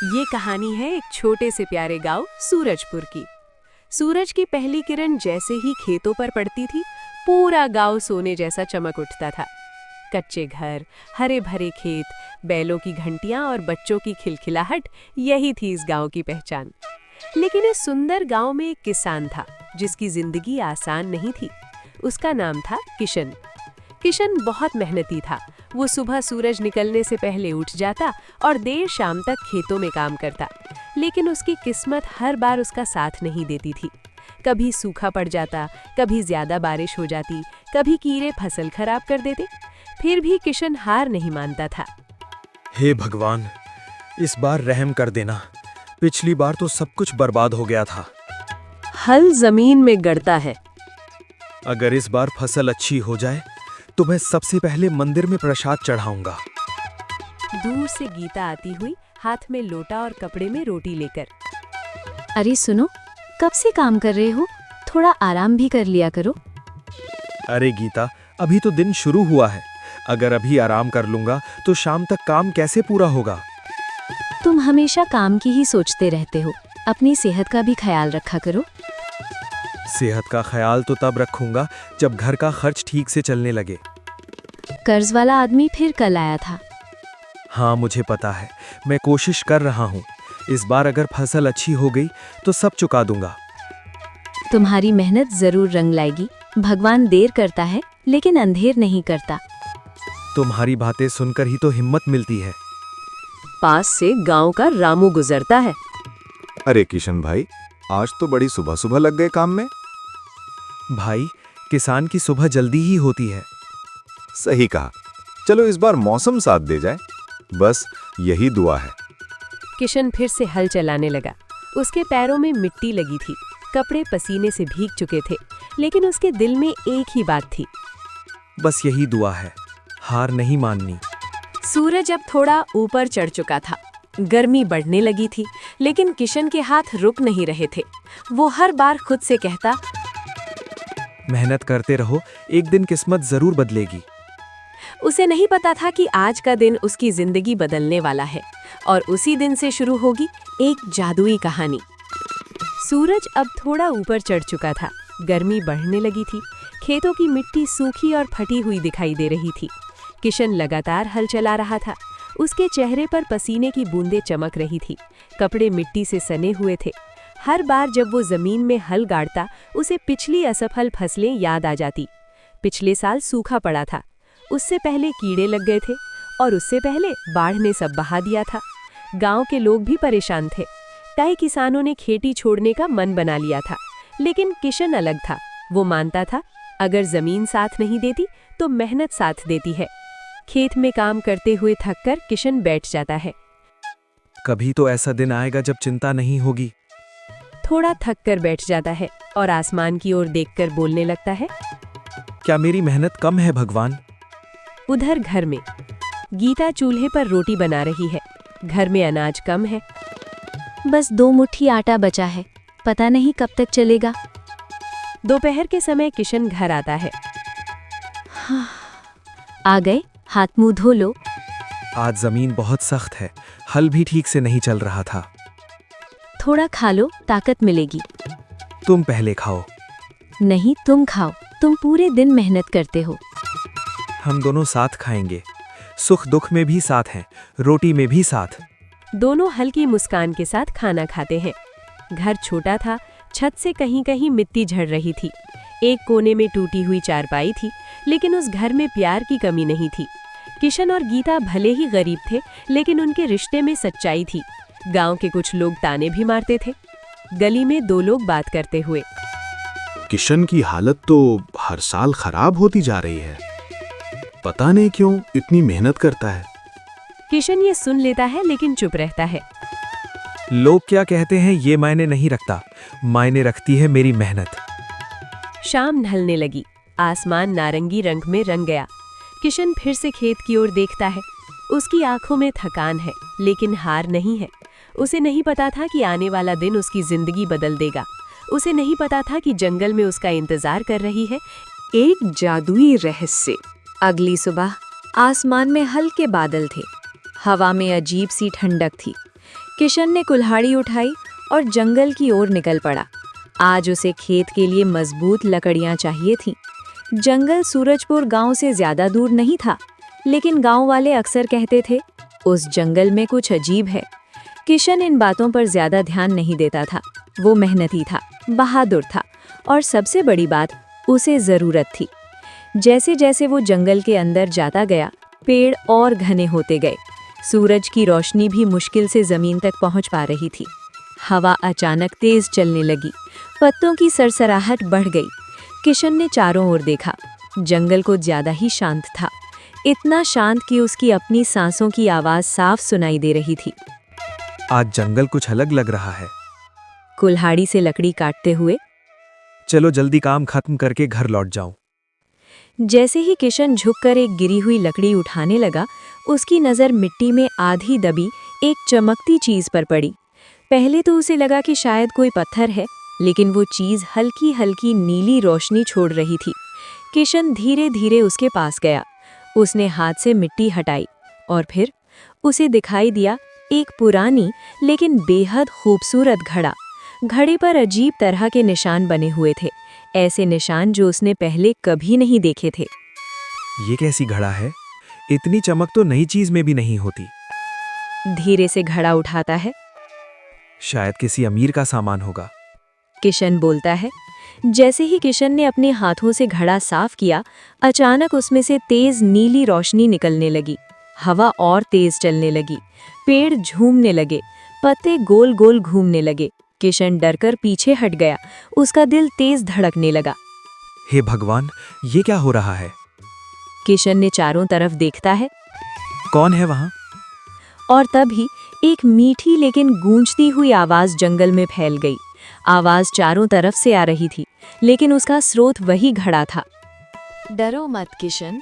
ये कहानी है एक छोटे से प्यारे गांव सूरजपुर की। सूरज की पहली किरण जैसे ही खेतों पर पड़ती थी, पूरा गांव सोने जैसा चमक उठता था। कच्चे घर, हरे भरे खेत, बैलों की घंटियां और बच्चों की खिलखिलाहट, यही थी इस गांव की पहचान। लेकिन इस सुंदर गांव में एक किसान था जिसकी जिंदगी आसान नहीं थी। उसका नाम था किशन। किशन बहुत मेहनती था। वो सुबह सूरज निकलने से पहले उठ जाता और देर शाम तक खेतों में काम करता। लेकिन उसकी किस्मत हर बार उसका साथ नहीं देती थी। कभी सूखा पड़ जाता, कभी ज्यादा बारिश हो जाती, कभी कीड़े फसल खराब कर देते। फिर भी किशन हार नहीं मानता था। हे भगवान, इस बार रहम कर देना। पिछली बार तो सब कुछ बर्बाद हो गया था। हल जमीन में गड़ता है। अगर इस बार फसल अच्छी हो जाए तो मैं सबसे पहले मंदिर में प्रसाद चढ़ाऊंगा। दूर से गीता आती हुई, हाथ में लोटा और कपड़े में रोटी लेकर। अरे सुनो, कब से काम कर रहे हो? थोड़ा आराम भी कर लिया करो। अरे गीता, अभी तो दिन शुरू हुआ है। अगर अभी आराम कर लूंगा तो शाम तक काम कैसे पूरा होगा? तुम हमेशा काम की ही सोचते रहते हो। अपनी सेहत का भी ख्याल रखा करो। सेहत का ख्याल तो तब रखूंगा जब घर का खर्च ठीक से चलने लगे। कर्ज वाला आदमी फिर कल आया था। हाँ, मुझे पता है। मैं कोशिश कर रहा हूँ। इस बार अगर फसल अच्छी हो गई तो सब चुका दूंगा। तुम्हारी मेहनत जरूर रंग लाएगी। भगवान देर करता है लेकिन अंधेर नहीं करता। तुम्हारी बातें सुनकर ही तो हिम्मत मिलती है। पास से गांव का रामू गुजरता है। अरे किशन भाई, आज तो बड़ी सुबह सुबह लग गए काम में। भाई, किसान की सुबह जल्दी ही होती है। सही कहा। चलो इस बार मौसम साथ दे जाए, बस यही दुआ है। किशन फिर से हल चलाने लगा। उसके पैरों में मिट्टी लगी थी, कपड़े पसीने से भीग चुके थे, लेकिन उसके दिल में एक ही बात थी। बस यही दुआ है, हार नहीं माननी। सूरज अब थोड़ा ऊपर चढ़ चुका था। गर्मी बढ़ने लगी थी, लेकिन किशन के हाथ रुक नहीं रहे थे। वो हर बार खुद से कहता, मेहनत करते रहो, एक दिन किस्मत जरूर बदलेगी। उसे नहीं पता था कि आज का दिन उसकी जिंदगी बदलने वाला है, और उसी दिन से शुरू होगी एक जादुई कहानी। सूरज अब थोड़ा ऊपर चढ़ चुका था। गर्मी बढ़ने लगी थी। खेतों की मिट्टी सूखी और फटी हुई दिखाई दे रही थी। किशन लगातार हल चला रहा था। उसके चेहरे पर पसीने की बूंदें चमक रही थी। कपड़े मिट्टी से सने हुए थे। हर बार जब वो जमीन में हल गाड़ता, उसे पिछली असफल फसलें याद आ जाती। पिछले साल सूखा पड़ा था, उससे पहले कीड़े लग गए थे, और उससे पहले बाढ़ ने सब बहा दिया था। गांव के लोग भी परेशान थे। कई किसानों ने खेती छोड़ने का मन बना लिया था, लेकिन किशन अलग था। वो मानता था, अगर जमीन साथ नहीं देती तो मेहनत साथ देती है। खेत में काम करते हुए थककर किशन बैठ जाता है। कभी तो ऐसा दिन आएगा जब चिंता नहीं होगी। थोड़ा थक कर बैठ जाता है और आसमान की ओर देखकर बोलने लगता है, क्या मेरी मेहनत कम है भगवान? उधर घर में गीता चूल्हे पर रोटी बना रही है। घर में अनाज कम है। बस 2 मुट्ठी आटा बचा है, पता नहीं कब तक चलेगा। दोपहर के समय किशन घर आता है। आ गए, हाथ मुंह धो लो। आज जमीन बहुत सख्त है, हल भी ठीक से नहीं चल रहा था। थोड़ा खा लो, ताकत मिलेगी। तुम पहले खाओ। नहीं, तुम खाओ, तुम पूरे दिन मेहनत करते हो। हम दोनों साथ खाएंगे। सुख दुख में भी साथ हैं, रोटी में भी साथ। दोनों हल्की मुस्कान के साथ खाना खाते हैं। घर छोटा था, छत से कहीं कहीं मिट्टी झड़ रही थी। एक कोने में टूटी हुई चारपाई थी, लेकिन उस घर में प्यार की कमी नहीं थी। किशन और गीता भले ही गरीब थे, लेकिन उनके रिश्ते में सच्चाई थी। गांव के कुछ लोग ताने भी मारते थे। गली में 2 लोग बात करते हुए, किशन की हालत तो हर साल खराब होती जा रही है। पता नहीं क्यों इतनी मेहनत करता है। किशन ये सुन लेता है, लेकिन चुप रहता है। लोग क्या कहते हैं ये मायने नहीं रखता, मायने रखती है मेरी मेहनत। शाम ढलने लगी। आसमान नारंगी रंग में रंग गया। किशन फिर से खेत की ओर देखता है। उसकी आंखों में थकान है, लेकिन हार नहीं है। उसे नहीं पता था कि आने वाला दिन उसकी जिंदगी बदल देगा। उसे नहीं पता था कि जंगल में उसका इंतजार कर रही है एक जादुई रहस्य। अगली सुबह आसमान में हल्के बादल थे। हवा में अजीब सी ठंडक थी। किशन ने कुल्हाड़ी उठाई और जंगल की ओर निकल पड़ा। आज उसे खेत के लिए मजबूत लकड़ियां चाहिए थीं। जंगल सूरजपुर गांव से ज्यादा दूर नहीं था, लेकिन गांव वाले अक्सर कहते थे, उस जंगल में कुछ अजीब है। किशन इन बातों पर ज्यादा ध्यान नहीं देता था। वो मेहनती था, बहादुर था और सबसे बड़ी बात, उसे जरूरत थी। जैसे जैसे वो जंगल के अंदर जाता गया, पेड़ और घने होते गए। सूरज की रोशनी भी मुश्किल से जमीन तक पहुंच पा रही थी। हवा अचानक तेज चलने लगी, पत्तों की सरसराहट बढ़ गई। किशन ने चारों ओर देखा। जंगल को ज्यादा ही शांत था, इतना शांत कि उसकी अपनी सांसों की आवाज साफ सुनाई दे रही थी। आज जंगल कुछ अलग लग रहा है। कुल्हाड़ी से लकड़ी काटते हुए चलो जल्दी काम खत्म करके घर लौट जाऊं। जैसे ही किशन झुककर एक गिरी हुई लकड़ी उठाने लगा, उसकी नज़र मिट्टी में आधी दबी एक चमकती चीज पर पड़ी। पहले तो उसे लगा कि शायद कोई पत्थर है, लेकिन वो चीज हल्की हल्की नीली रोशनी छोड़ रही थी। किशन धीरे धीरे उसके पास गया। उसने हाथ से मिट्टी हटाई और फिर उसे दिखाई दिया एक पुरानी लेकिन बेहद खूबसूरत घड़ा। घड़े पर अजीब तरह के निशान बने हुए थे, ऐसे निशान जो उसने पहले कभी नहीं देखे थे। ये कैसी घड़ा है? इतनी चमक तो नई चीज में भी नहीं होती। धीरे से घड़ा उठाता है। शायद किसी अमीर का सामान होगा। किशन बोलता है। जैसे ही किशन ने अपने हाथों से घड़ा साफ किया, अचानक उसमें से तेज नीली रोशनी निकलने लगी। हवा और तेज चलने लगी, पेड़ झूमने लगे, पत्ते गोल गोल घूमने लगे। किशन डरकर पीछे हट गया, उसका दिल तेज धड़कने लगा। हे भगवान, ये क्या हो रहा है? किशन ने चारों तरफ देखता है कौन है वहां? और तभी एक मीठी लेकिन गूंजती हुई आवाज जंगल में फैल गई। आवाज चारों तरफ से आ रही थी, लेकिन उसका स्रोत वही घड़ा था। डरो मत किशन,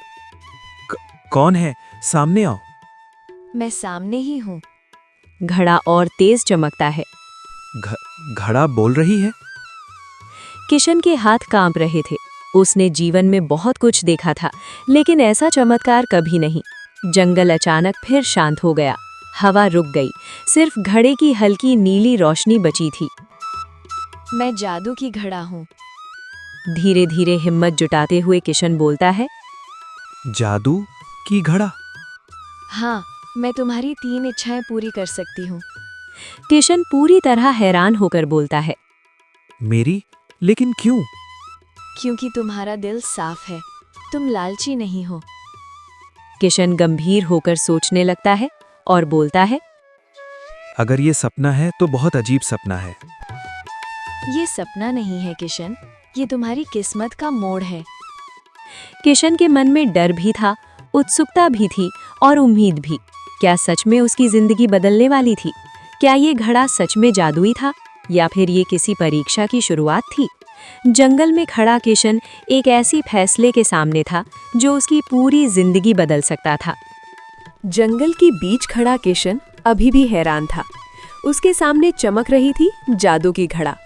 कौन है? सामने आओ। मैं सामने ही हूँ। घड़ा और तेज चमकता है। घड़ा बोल रही है? किशन के हाथ कांप रहे थे। उसने जीवन में बहुत कुछ देखा था, लेकिन ऐसा चमत्कार कभी नहीं। जंगल अचानक फिर शांत हो गया। हवा रुक गई, सिर्फ घड़े की हल्की नीली रोशनी बची थी। मैं जादू की घड़ा हूँ। धीरे धीरे हिम्मत जुटाते हुए किशन बोलता है। जादू की घड़ा? हाँ, मैं तुम्हारी 3 इच्छाएं पूरी कर सकती हूँ। किशन पूरी तरह हैरान होकर बोलता है। मेरी? लेकिन क्यों? क्योंकि तुम्हारा दिल साफ है, तुम लालची नहीं हो। किशन गंभीर होकर सोचने लगता है और बोलता है। अगर ये सपना है तो बहुत अजीब सपना है। ये सपना नहीं है किशन, ये तुम्हारी किस्मत का मोड़ है। किशन के मन में डर भी था, उत्सुकता भी थी और उम्मीद भी। क्या सच में उसकी जिंदगी बदलने वाली थी? क्या ये घड़ा सच में जादुई था या फिर ये किसी परीक्षा की शुरुआत थी? जंगल में खड़ा किशन एक ऐसी फैसले के सामने था जो उसकी पूरी जिंदगी बदल सकता था। जंगल के बीच खड़ा किशन अभी भी हैरान था। उसके सामने चमक रही थी जादू की घड़ा।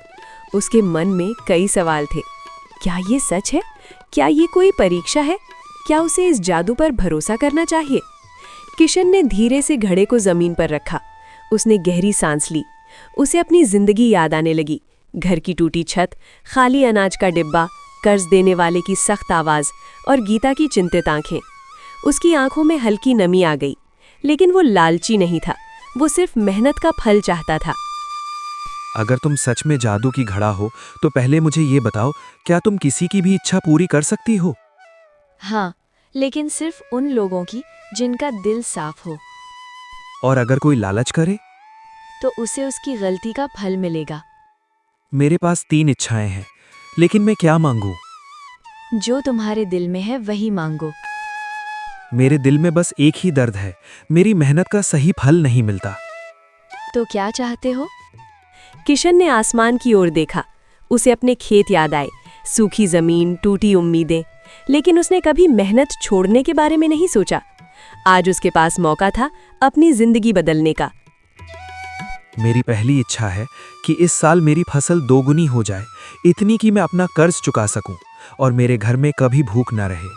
उसके मन में कई सवाल थे। क्या ये सच है? क्या ये कोई परीक्षा है? क्या उसे इस जादू पर भरोसा करना चाहिए? किशन ने धीरे से घड़े को जमीन पर रखा। उसने गहरी सांस ली। उसे अपनी जिंदगी याद आने लगी। घर की टूटी छत, खाली अनाज का डिब्बा, कर्ज देने वाले की सख्त आवाज और गीता की चिंतित आंखें। उसकी आंखों में हल्की नमी आ गई, लेकिन वो लालची नहीं था। वो सिर्फ मेहनत का फल चाहता था। अगर तुम सच में जादू की घड़ा हो तो पहले मुझे ये बताओ, क्या तुम किसी की भी इच्छा पूरी कर सकती हो? हाँ, लेकिन सिर्फ उन लोगों की जिनका दिल साफ हो। और अगर कोई लालच करे? तो उसे उसकी गलती का फल मिलेगा। मेरे पास 3 इच्छाएं हैं, लेकिन मैं क्या मांगूं? जो तुम्हारे दिल में है वही मांगो। मेरे दिल में बस एक ही दर्द है, मेरी मेहनत का सही फल नहीं मिलता। तो क्या चाहते हो? किशन ने आसमान की ओर देखा। उसे अपने खेत याद आए, सूखी जमीन, टूटी उम्मीदें। लेकिन उसने कभी मेहनत छोड़ने के बारे में नहीं सोचा। आज उसके पास मौका था अपनी जिंदगी बदलने का। मेरी पहली इच्छा है कि इस साल मेरी फसल 2 गुनी हो जाए, इतनी कि मैं अपना कर्ज चुका सकूं और मेरे घर में कभी भूख न रहे।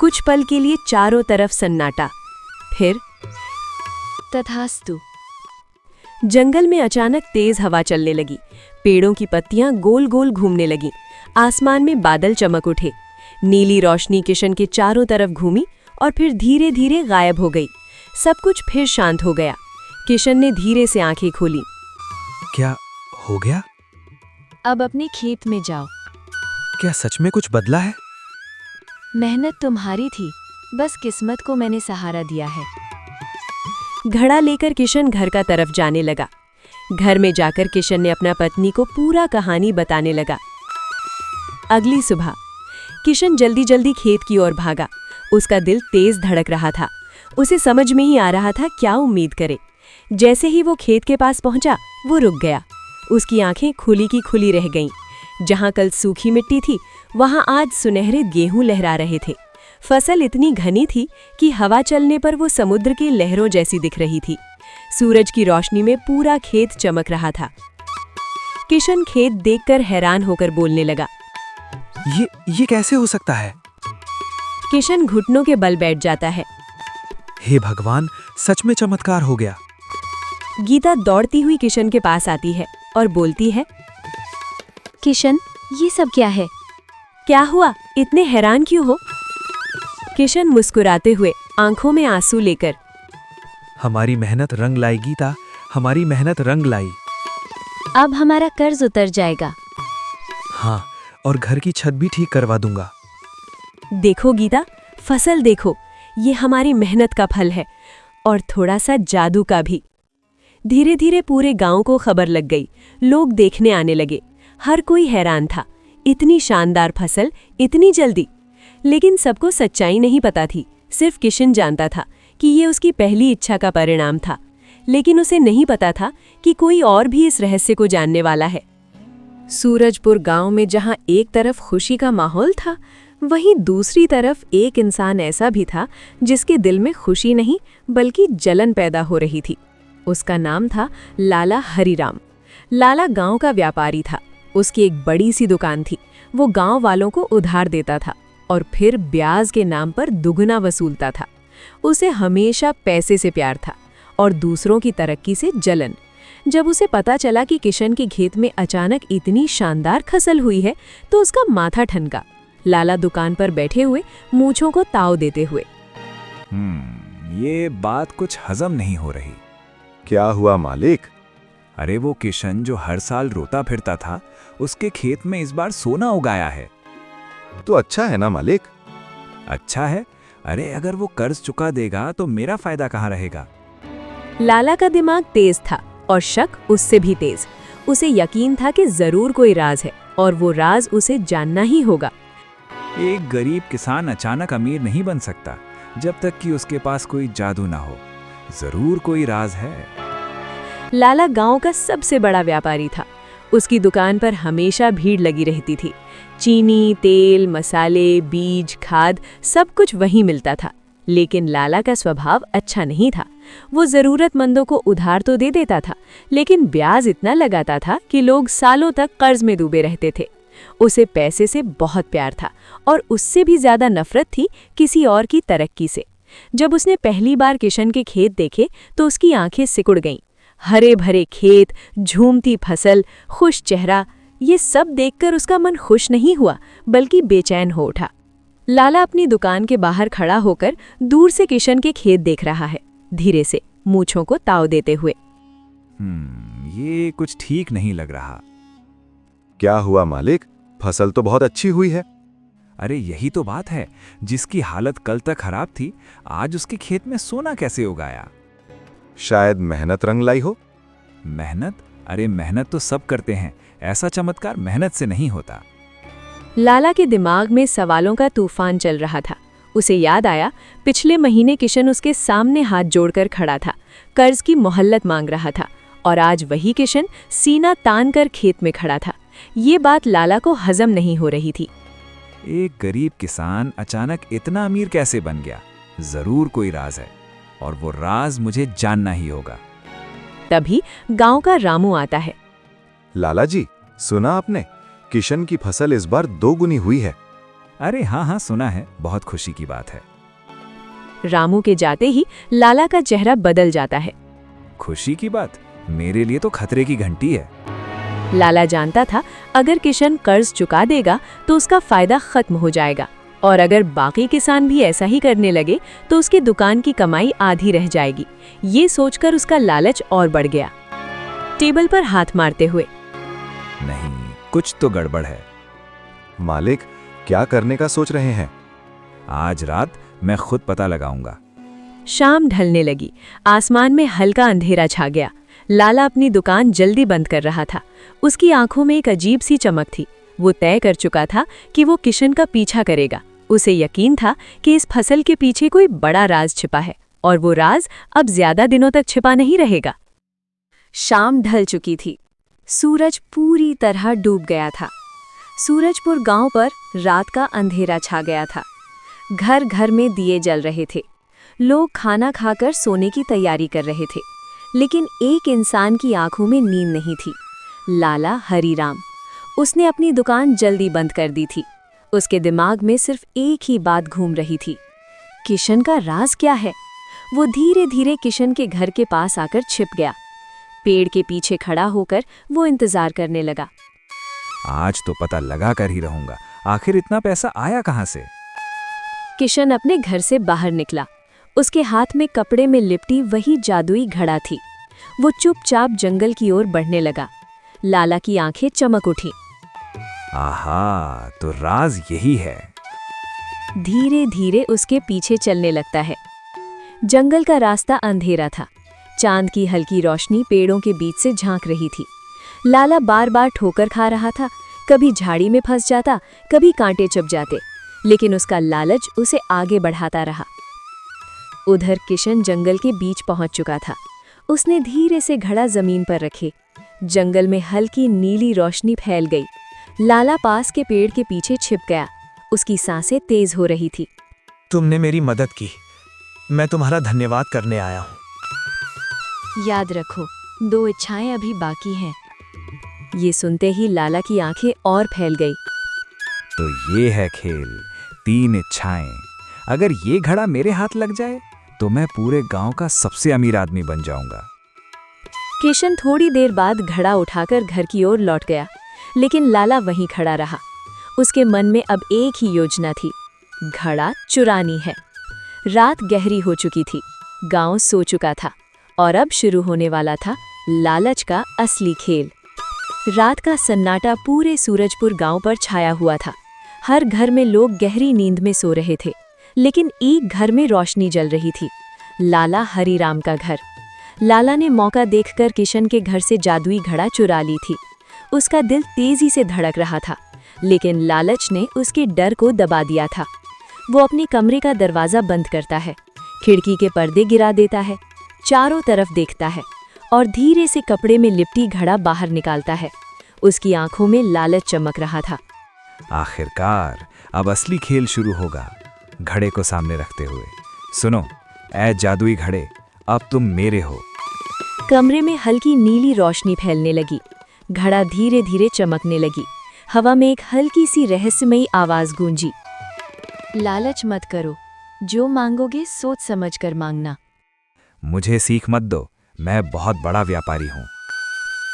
कुछ पल के लिए चारों तरफ सन्नाटा। फिर तथास्तु। जंगल में अचानक तेज हवा चलने लगी। पेड़ों की पत्तियां गोल गोल घूमने लगीं। आसमान में बादल चमक उठे। नीली रोशनी किशन के चारों तरफ घूमी और फिर धीरे धीरे गायब हो गई। सब कुछ फिर शांत हो गया। किशन ने धीरे से आंखें खोली। क्या हो गया? अब अपने खेत में जाओ। क्या सच में कुछ बदला है? मेहनत तुम्हारी थी, बस किस्मत को मैंने सहारा दिया है। घड़ा लेकर किशन घर का तरफ जाने लगा। घर में जाकर किशन ने अपना पत्नी को पूरा कहानी बताने लगा। अगली सुबह किशन जल्दी जल्दी खेत की ओर भागा। उसका दिल तेज धड़क रहा था। उसे समझ में ही आ रहा था क्या उम्मीद करे। जैसे ही वो खेत के पास पहुंचा, वो रुक गया। उसकी आंखें खुली की खुली रह गईं। जहां कल सूखी मिट्टी थी, वहां आज सुनहरे गेहूं लहरा रहे थे। फसल इतनी घनी थी कि हवा चलने पर वो समुद्र की लहरों जैसी दिख रही थी। सूरज की रोशनी में पूरा खेत चमक रहा था। किशन खेत देखकर हैरान होकर बोलने लगा। ये कैसे हो सकता है? किशन घुटनों के बल बैठ जाता है। हे भगवान, सच में चमत्कार हो गया। गीता दौड़ती हुई किशन के पास आती है और बोलती है, किशन, ये सब क्या है? क्या हुआ? इतने हैरान क्यों हो? किशन मुस्कुराते हुए आंखों में आंसू लेकर, हमारी मेहनत रंग लाई गीता, हमारी मेहनत रंग लाई। अब हमारा कर्ज उतर जाएगा। हाँ, और घर की छत भी ठीक करवा दूंगा। देखो गीता, फसल देखो, ये हमारी मेहनत का फल है और थोड़ा सा जादू का भी। धीरे धीरे पूरे गांव को खबर लग गई। लोग देखने आने लगे। हर कोई हैरान था। इतनी शानदार फसल इतनी जल्दी। लेकिन सबको सच्चाई नहीं पता थी। सिर्फ किशन जानता था कि ये उसकी पहली इच्छा का परिणाम था। लेकिन उसे नहीं पता था कि कोई और भी इस रहस्य को जानने वाला है। सूरजपुर गांव में जहां एक तरफ खुशी का माहौल था, वहीं दूसरी तरफ एक इंसान ऐसा भी था जिसके दिल में खुशी नहीं बल्कि जलन पैदा हो रही थी। उसका नाम था लाला हरिराम। लाला गांव का व्यापारी था। उसकी एक बड़ी सी दुकान थी। वो गांव वालों को उधार देता था और फिर ब्याज के नाम पर दुगना वसूलता था। उसे हमेशा पैसे से प्यार था और दूसरों की तरक्की से जलन। जब उसे पता चला कि किशन के खेत में अचानक इतनी शानदार फसल हुई है, तो उसका माथा ठनका। लाला दुकान पर बैठे हुए मूंछों को ताव देते हुए, ये बात कुछ हजम नहीं हो रही। क्या हुआ मालिक? अरे वो किशन जो हर साल रोता फिरता था, उसके खेत में इस बार सोना उगाया है। तो अच्छा है ना मालिक? अच्छा है? अरे अगर वो कर्ज चुका देगा तो मेरा फायदा कहाँ रहेगा? लाला का दिमाग तेज था और शक उससे भी तेज। उसे यकीन था कि जरूर कोई राज है और वो राज उसे जानना ही होगा। एक गरीब किसान अचानक अमीर नहीं बन सकता जब तक कि उसके पास कोई जादू ना हो। जरूर कोई राज है। लाला गांव का सबसे बड़ा व्यापारी था। उसकी दुकान पर हमेशा भीड़ लगी रहती थी। चीनी, तेल, मसाले, बीज, खाद सब कुछ वहीं मिलता था। लेकिन लाला का स्वभाव अच्छा नहीं था। वो जरूरतमंदों को उधार तो दे देता था, लेकिन ब्याज इतना लगाता था कि लोग सालों तक कर्ज में डूबे रहते थे। उसे पैसे से बहुत प्यार था और उससे भी ज्यादा नफरत थी किसी और की तरक्की से। जब उसने पहली बार किशन के खेत देखे तो उसकी आंखें सिकुड़ गईं। हरे भरे खेत, झूमती फसल, खुश चेहरा, ये सब देखकर उसका मन खुश नहीं हुआ बल्कि बेचैन हो उठा। लाला अपनी दुकान के बाहर खड़ा होकर दूर से किशन के खेत देख रहा है, धीरे से मूंछों को ताव देते हुए। ये कुछ ठीक नहीं लग रहा। क्या हुआ मालिक? फसल तो बहुत अच्छी हुई है। अरे यही तो बात है। जिसकी हालत कल तक खराब थी, आज उसके खेत में सोना कैसे उगाया? शायद मेहनत रंग लाई हो। मेहनत? अरे मेहनत तो सब करते हैं। ऐसा चमत्कार मेहनत से नहीं होता। लाला के दिमाग में सवालों का तूफान चल रहा था। उसे याद आया, पिछले महीने किशन उसके सामने हाथ जोड़कर खड़ा था, कर्ज की मोहल्लत मांग रहा था, और आज वही किशन सीना तान कर खेत में खड़ा था। ये बात लाला को हजम नहीं हो रही थी। एक गरीब किसान अचानक इतना अमीर कैसे बन गया? जरूर कोई राज है और वो राज मुझे जानना ही होगा। तभी गांव का रामू आता है। लाला जी, सुना आपने? किशन की फसल इस बार 2 गुनी हुई है। अरे हाँ, सुना है। बहुत खुशी की बात है। रामू के जाते ही लाला का चेहरा बदल जाता है। खुशी की बात? मेरे लिए तो खतरे की घंटी है। लाला जानता था अगर किशन कर्ज चुका देगा तो उसका फायदा खत्म हो जाएगा, और अगर बाकी किसान भी ऐसा ही करने लगे तो उसकी दुकान की कमाई आधी रह जाएगी। ये सोचकर उसका लालच और बढ़ गया। टेबल पर हाथ मारते हुए, नहीं, कुछ तो गड़बड़ है। मालिक, क्या करने का सोच रहे हैं? आज रात मैं खुद पता लगाऊंगा। शाम ढलने लगी। आसमान में हल्का अंधेरा छा गया। लाला अपनी दुकान जल्दी बंद कर रहा था। उसकी आंखों में एक अजीब सी चमक थी। वो तय कर चुका था कि वो किशन का पीछा करेगा। उसे यकीन था कि इस फसल के पीछे कोई बड़ा राज छिपा है, और वो राज अब ज्यादा दिनों तक छिपा नहीं रहेगा। शाम ढल चुकी थी। सूरज पूरी तरह डूब गया था। सूरजपुर गांव पर रात का अंधेरा छा गया था। घर घर में दिए जल रहे थे। लोग खाना खाकर सोने की तैयारी कर रहे थे, लेकिन एक इंसान की आंखों में नींद नहीं थी। लाला हरीराम। उसने अपनी दुकान जल्दी बंद कर दी थी। उसके दिमाग में सिर्फ एक ही बात घूम रही थी, किशन का राज क्या है? वो धीरे धीरे किशन के घर के पास आकर छिप गया। पेड़ के पीछे खड़ा होकर वो इंतजार करने लगा। आज तो पता लगा कर ही रहूंगा, आखिर इतना पैसा आया कहां से। किशन अपने घर से बाहर निकला। उसके हाथ में कपड़े में लिपटी वही जादुई घड़ा थी। वो चुपचाप जंगल की ओर बढ़ने लगा। लाला की आंखें चमक उठी। आहा, तो राज यही है। धीरे धीरे उसके पीछे चलने लगता है। जंगल का रास्ता अंधेरा था। चांद की हल्की रोशनी पेड़ों के बीच से झांक रही थी। लाला बार बार ठोकर खा रहा था। कभी झाड़ी में फंस जाता, कभी कांटे चुभ जाते, लेकिन उसका लालच उसे आगे बढ़ाता रहा। उधर किशन जंगल के बीच पहुंच चुका था। उसने धीरे से घड़ा जमीन पर रखे। जंगल में हल्की नीली रोशनी फैल गई। लाला पास के पेड़ के पीछे छिप गया। उसकी सांसें तेज हो रही थी। तुमने मेरी मदद की, मैं तुम्हारा धन्यवाद करने आया हूँ। याद रखो, 2 इच्छाएं अभी बाकी हैं। ये सुनते ही लाला की आंखें और फैल गई। तो ये है खेल, 3 इच्छाएं। अगर ये घड़ा मेरे हाथ लग जाए तो मैं पूरे गांव का सबसे अमीर आदमी बन जाऊंगा। किशन थोड़ी देर बाद घड़ा उठाकर घर की ओर लौट गया, लेकिन लाला वहीं खड़ा रहा। उसके मन में अब एक ही योजना थी, घड़ा चुरानी है। रात गहरी हो चुकी थी। गांव सो चुका था, और अब शुरू होने वाला था लालच का असली खेल। रात का सन्नाटा पूरे सूरजपुर गांव पर छाया हुआ था। हर घर में लोग गहरी नींद में सो रहे थे, लेकिन एक घर में रोशनी जल रही थी, लाला हरीराम का घर। लाला ने मौका देखकर किशन के घर से जादुई घड़ा चुरा ली थी। उसका दिल तेजी से धड़क रहा था, लेकिन लालच ने उसके डर को दबा दिया था। वो अपने कमरे का दरवाज़ा बंद करता है, खिड़की के पर्दे गिरा देता है, चारों तरफ देखता है और धीरे से कपड़े में लिपटी घड़ा बाहर निकालता है। उसकी आंखों में लालच चमक रहा था। आखिरकार अब असली खेल शुरू होगा। घड़े को सामने रखते हुए, सुनो ऐ जादुई घड़े, अब तुम मेरे हो। कमरे में हल्की नीली रोशनी फैलने लगी। घड़ा धीरे धीरे चमकने लगी। हवा में एक हल्की सी रहस्यमयी आवाज गूंजी, लालच मत करो, जो मांगोगे सोच समझ कर मांगना। मुझे सीख मत दो, मैं बहुत बड़ा व्यापारी हूँ।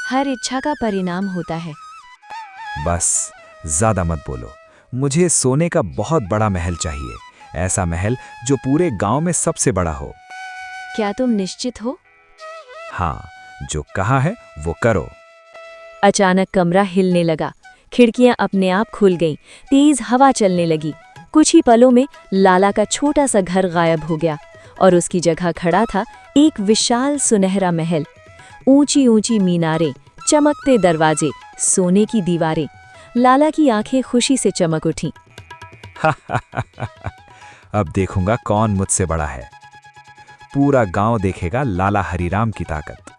हर इच्छा का परिणाम होता है। बस ज्यादा मत बोलो। मुझे सोने का बहुत बड़ा महल चाहिए, ऐसा महल जो पूरे गांव में सबसे बड़ा हो। क्या तुम निश्चित हो? हाँ, जो कहा है वो करो। अचानक कमरा हिलने लगा। खिड़कियां अपने आप खुल गईं। तेज हवा चलने लगी। कुछ ही पलों में लाला का छोटा सा घर गायब हो गया और उसकी जगह खड़ा था एक विशाल सुनहरा महल। ऊंची ऊंची मीनारें, चमकते दरवाजे, सोने की दीवारें। लाला की आंखें खुशी से चमक उठीं। अब देखूंगा कौन मुझसे बड़ा है। पूरा गांव देखेगा लाला हरीराम की ताकत।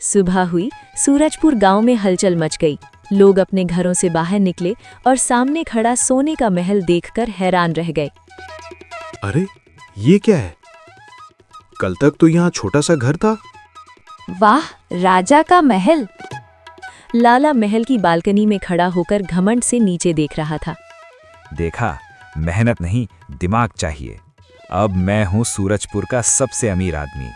सुबह हुई। सूरजपुर गांव में हलचल मच गई। लोग अपने घरों से बाहर निकले और सामने खड़ा सोने का महल देखकर हैरान रह गए। अरे ये क्या है? कल तक तो यहाँ छोटा सा घर था। वाह, राजा का महल! लाला महल की बालकनी में खड़ा होकर घमंड से नीचे देख रहा था। देखा, मेहनत नहीं दिमाग चाहिए। अब मैं हूं सूरजपुर का सबसे अमीर आदमी।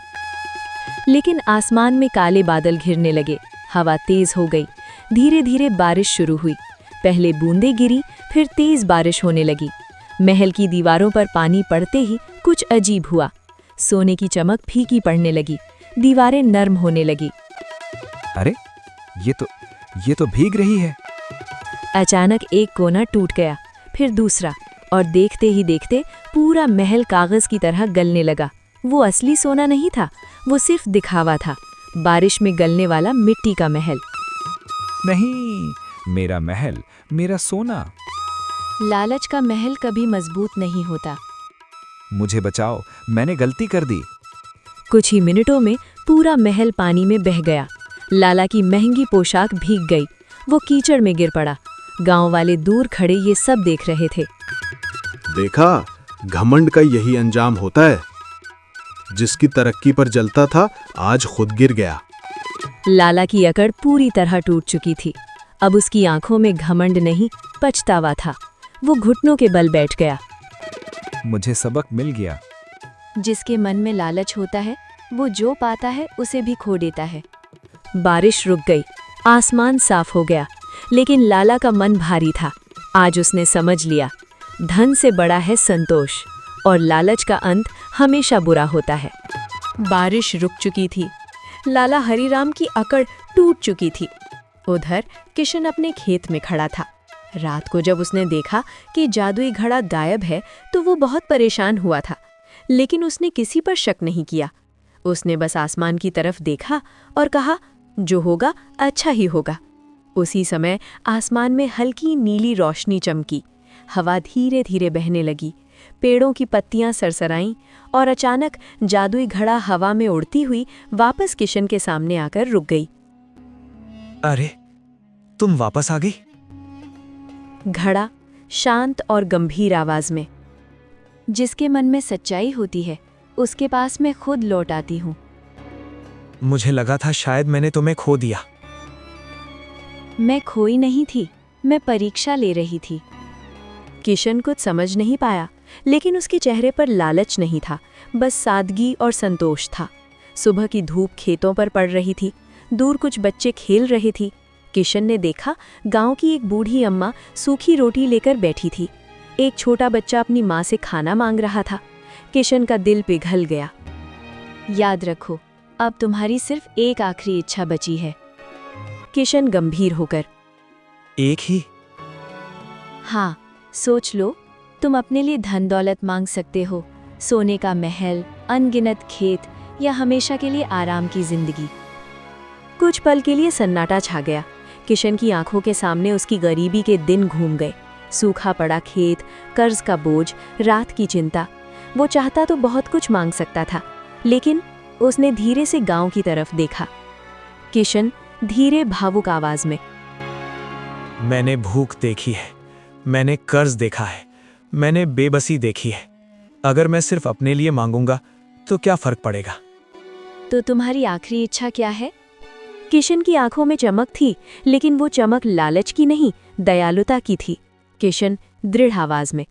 लेकिन आसमान में काले बादल घिरने लगे, हवा तेज हो गई। धीरे धीरे बारिश शुरू हुई। पहले बूंदें गिरी, फिर तेज बारिश होने लगी। महल की दीवारों पर पानी पड़ते ही कुछ अजीब हुआ। सोने की चमक फीकी पड़ने लगी, दीवारें नर्म होने लगी। अरे ये तो भीग रही है। अचानक एक कोना टूट गया, फिर दूसरा, और देखते ही देखते पूरा महल कागज की तरह गलने लगा। वो असली सोना नहीं था, वो सिर्फ दिखावा था, बारिश में गलने वाला मिट्टी का महल। नहीं, मेरा महल, मेरा सोना। लालच का महल कभी मजबूत नहीं होता। मुझे बचाओ, मैंने गलती कर दी। कुछ ही मिनटों में पूरा महल पानी में बह गया। लाला की महंगी पोशाक भीग गई, वो कीचड़ में गिर पड़ा। गांव वाले दूर खड़े ये सब देख रहे थे। देखा, घमंड का यही अंजाम होता है। जिसकी तरक्की पर जलता था, आज खुद गिर गया। लाला की अकड़ पूरी तरह टूट चुकी थी। अब उसकी आंखों में घमंड नहीं, पछतावा था। वो घुटनों के बल बैठ गया। मुझे सबक मिल गया। जिसके मन में लालच होता है, वो जो पाता है उसे भी खो देता है। बारिश रुक गई, आसमान साफ हो गया, लेकिन लाला का मन भारी था। आज उसने समझ लिया, धन से बड़ा है संतोष, और लालच का अंत हमेशा बुरा होता है। बारिश रुक चुकी थी, लाला हरीराम की अकड़ टूट चुकी थी। उधर किशन अपने खेत में खड़ा था। रात को जब उसने देखा कि जादुई घड़ा गायब है, तो वो बहुत परेशान हुआ था, लेकिन उसने किसी पर शक नहीं किया। उसने बस आसमान की तरफ देखा और कहा, जो होगा अच्छा ही होगा। उसी समय आसमान में हल्की नीली रोशनी चमकी, हवा धीरे धीरे बहने लगी, पेड़ों की पत्तियां सरसराईं, और अचानक जादुई घड़ा हवा में उड़ती हुई वापस किशन के सामने आकर रुक गई। अरे, तुम वापस आ गई? घड़ा शांत और गंभीर आवाज में, जिसके मन में सच्चाई होती है उसके पास मैं खुद लौट आती हूँ। मुझे लगा था शायद मैंने तुम्हें खो दिया। मैं खोई नहीं थी, मैं परीक्षा ले रही थी। किशन कुछ समझ नहीं पाया, लेकिन उसके चेहरे पर लालच नहीं था, बस सादगी और संतोष था। सुबह की धूप खेतों पर पड़ रही थी, दूर कुछ बच्चे खेल रहे थे। किशन ने देखा, गांव की एक बूढ़ी अम्मा सूखी रोटी लेकर बैठी थी। एक छोटा बच्चा अपनी माँ से खाना मांग रहा था। किशन का दिल पिघल गया। याद रखो, अब तुम्हारी सिर्फ एक आखिरी इच्छा बची है। किशन गंभीर होकर, एक ही? हाँ, सोच लो, तुम अपने लिए धन दौलत मांग सकते हो, सोने का महल, अनगिनत खेत, या हमेशा के लिए आराम की जिंदगी। कुछ पल के लिए सन्नाटा छा गया। किशन की आंखों के सामने उसकी गरीबी के दिन घूम गए। सूखा पड़ा खेत, कर्ज का बोझ, रात की चिंता। वो चाहता तो बहुत कुछ मांग सकता था, लेकिन उसने धीरे से गांव की तरफ देखा। किशन धीरे भावुक आवाज में, मैंने भूख देखी है, मैंने कर्ज देखा है, मैंने बेबसी देखी है। अगर मैं सिर्फ अपने लिए मांगूंगा तो क्या फर्क पड़ेगा? तो तुम्हारी आखिरी इच्छा क्या है? किशन की आंखों में चमक थी, लेकिन वो चमक लालच की नहीं, दयालुता की थी। किशन दृढ़ आवाज में,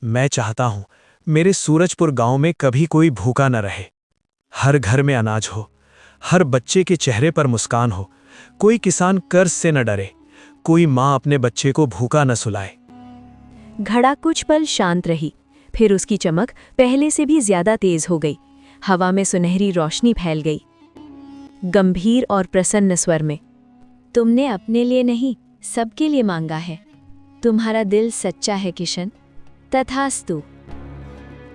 मैं चाहता हूं मेरे सूरजपुर गांव में कभी कोई भूखा न रहे। हर घर में अनाज हो, हर बच्चे के चेहरे पर मुस्कान हो, कोई किसान कर्ज से न डरे, कोई माँ अपने बच्चे को भूखा न सुलाए। घड़ा कुछ पल शांत रही, फिर उसकी चमक पहले से भी ज्यादा तेज हो गई। हवा में सुनहरी रोशनी फैल गई। गंभीर और प्रसन्न स्वर में, तुमने अपने लिए नहीं, सबके लिए मांगा है। तुम्हारा दिल सच्चा है किशन, तथास्तु।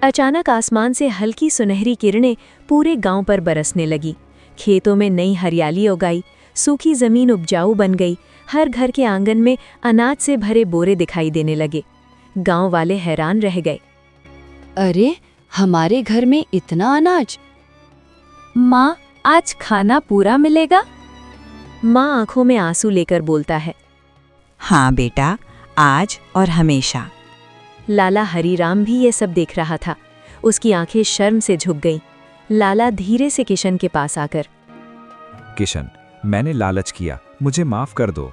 अचानक आसमान से हल्की सुनहरी किरणें पूरे गांव पर बरसने लगी। खेतों में नई हरियाली उगाई, सूखी जमीन उपजाऊ बन गई। हर घर के आंगन में अनाज से भरे बोरे दिखाई देने लगे। गांव वाले हैरान रह गए। अरे, हमारे घर में इतना अनाज! माँ, आज खाना पूरा मिलेगा? माँ आंखों में आंसू लेकर बोलता है। हाँ बेटा, आज और हमेशा। लाला हरीराम भी ये सब देख रहा था। उसकी आंखें शर्म से झुक गईं। लाला धीरे से किशन के पास आकर, किशन, मैंने लालच किया, मुझे माफ कर दो।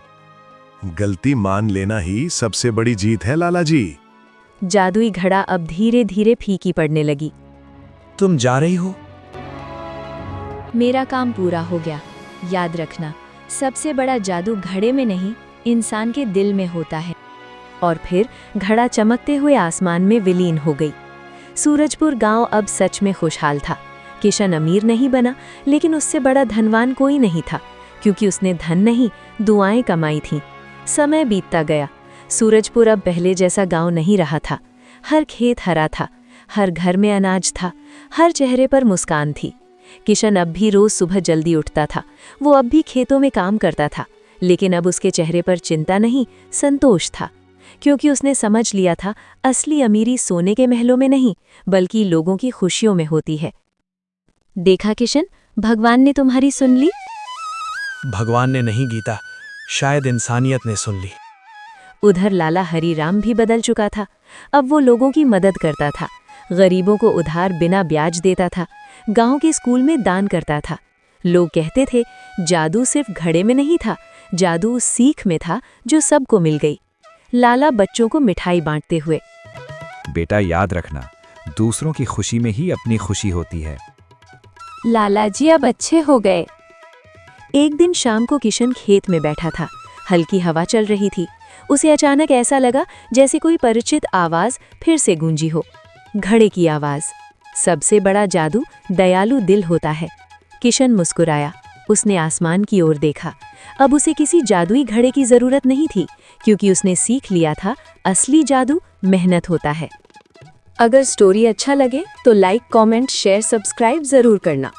गलती मान लेना ही सबसे बड़ी जीत है लाला जी। जादुई घड़ा अब धीरे धीरे फीकी पड़ने लगी। तुम जा रही हो? मेरा काम पूरा हो गया। याद रखना, सबसे बड़ा जादू घड़े में नहीं, इंसान के दिल में होता है। और फिर घड़ा चमकते हुए आसमान में विलीन हो गई। सूरजपुर गांव अब सच में खुशहाल था। किशन अमीर नहीं बना, लेकिन उससे बड़ा धनवान कोई नहीं था, क्योंकि उसने धन नहीं, दुआएं कमाई थीं। समय बीतता गया। सूरजपुर अब पहले जैसा गांव नहीं रहा था। हर खेत हरा था, हर घर में अनाज था, हर चेहरे पर मुस्कान थी। किशन अब भी रोज सुबह जल्दी उठता था। वो अब भी खेतों में काम करता था, लेकिन अब उसके चेहरे पर चिंता नहीं, संतोष था, क्योंकि उसने समझ लिया था असली अमीरी सोने के महलों में नहीं, बल्कि लोगों की खुशियों में होती है। देखा किशन, भगवान ने तुम्हारी सुन ली। भगवान ने नहीं गीता, शायद इंसानियत ने सुन ली। उधर लाला हरीराम भी बदल चुका था। अब वो लोगों की मदद करता था, गरीबों को उधार बिना ब्याज देता था, गांव के स्कूल में दान करता था। लोग कहते थे जादू सिर्फ घड़े में नहीं था, जादू उस सीख में था जो सबको मिल गई। लाला बच्चों को मिठाई बांटते हुए, बेटा याद रखना, दूसरों की खुशी में ही अपनी खुशी होती है। लाला जी अब अच्छे हो गए। एक दिन शाम को किशन खेत में बैठा था। हल्की हवा चल रही थी। उसे अचानक ऐसा लगा जैसे कोई परिचित आवाज फिर से गूंजी हो। घड़े की आवाज। सबसे बड़ा जादू दयालु दिल होता है। किशन मुस्कुराया। उसने आसमान की ओर देखा। अब उसे किसी जादुई घड़े की जरूरत नहीं थी, क्योंकि उसने सीख लिया था असली जादू मेहनत होता है। अगर स्टोरी अच्छा लगे तो लाइक, कमेंट, शेयर, सब्सक्राइब जरूर करना।